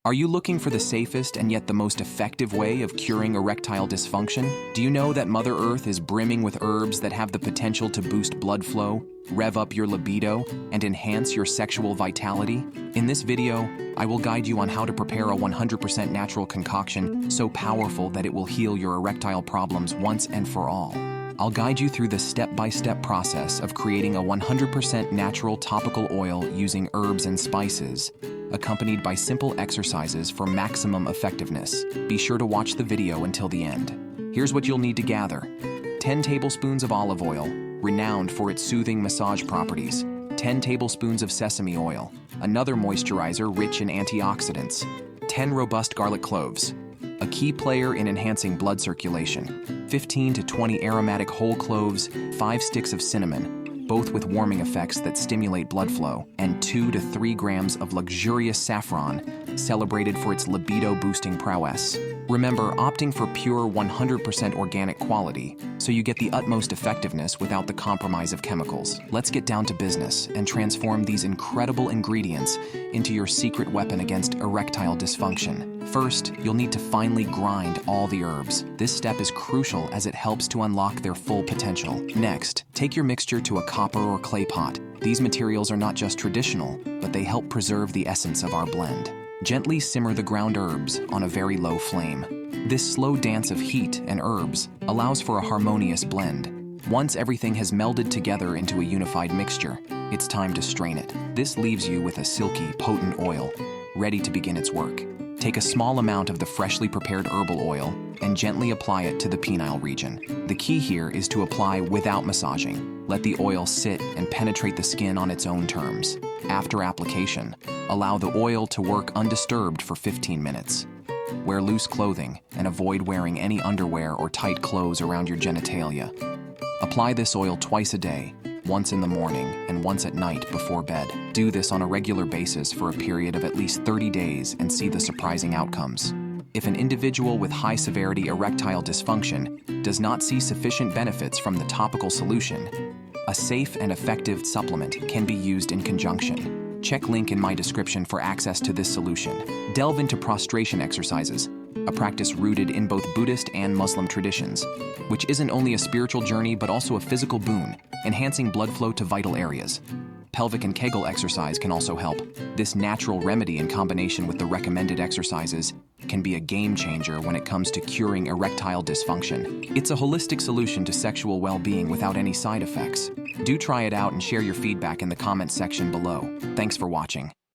Are you looking for the safest and yet the most effective way of curing erectile dysfunction? Do you know that Mother Earth is brimming with herbs that have the potential to boost blood flow, rev up your libido, and enhance your sexual vitality? In this video, I will guide you on how to prepare a 100% natural concoction so powerful that it will heal your erectile problems once and for all. I'll guide you through the step-by-step process of creating a 100% natural topical oil using herbs and spices, accompanied by simple exercises for maximum effectiveness. Be sure to watch the video until the end. Here's what you'll need to gather: 10 tablespoons of olive oil, renowned for its soothing massage properties, 10 tablespoons of sesame oil, another moisturizer rich in antioxidants, 10 robust garlic cloves, a key player in enhancing blood circulation, 15 to 20 aromatic whole cloves, 5 sticks of cinnamon, both with warming effects that stimulate blood flow, and 2 to 3 grams of luxurious saffron, celebrated for its libido-boosting prowess. Remember, opting for pure 100% organic quality, so you get the utmost effectiveness without the compromise of chemicals. Let's get down to business and transform these incredible ingredients into your secret weapon against erectile dysfunction. First, you'll need to finely grind all the herbs. This step is crucial as it helps to unlock their full potential. Next, take your mixture to a copper or clay pot. These materials are not just traditional, but they help preserve the essence of our blend. Gently simmer the ground herbs on a very low flame. This slow dance of heat and herbs allows for a harmonious blend. Once everything has melded together into a unified mixture, it's time to strain it. This leaves you with a silky, potent oil, ready to begin its work. Take a small amount of the freshly prepared herbal oil and gently apply it to the penile region. The key here is to apply without massaging. Let the oil sit and penetrate the skin on its own terms. After application, allow the oil to work undisturbed for 15 minutes. Wear loose clothing and avoid wearing any underwear or tight clothes around your genitalia. Apply this oil twice a day, once in the morning and once at night before bed. Do this on a regular basis for a period of at least 30 days and see the surprising outcomes. If an individual with high-severity erectile dysfunction does not see sufficient benefits from the topical solution, a safe and effective supplement can be used in conjunction. Check link in my description for access to this solution. Delve into prostration exercises, a practice rooted in both Buddhist and Muslim traditions, which isn't only a spiritual journey but also a physical boon, enhancing blood flow to vital areas. Pelvic and kegel exercise can also help. This natural remedy in combination with the recommended exercises can be a game changer when it comes to curing erectile dysfunction. It's a holistic solution to sexual well-being without any side effects. Do try it out and share your feedback in the comments section below. Thanks for watching.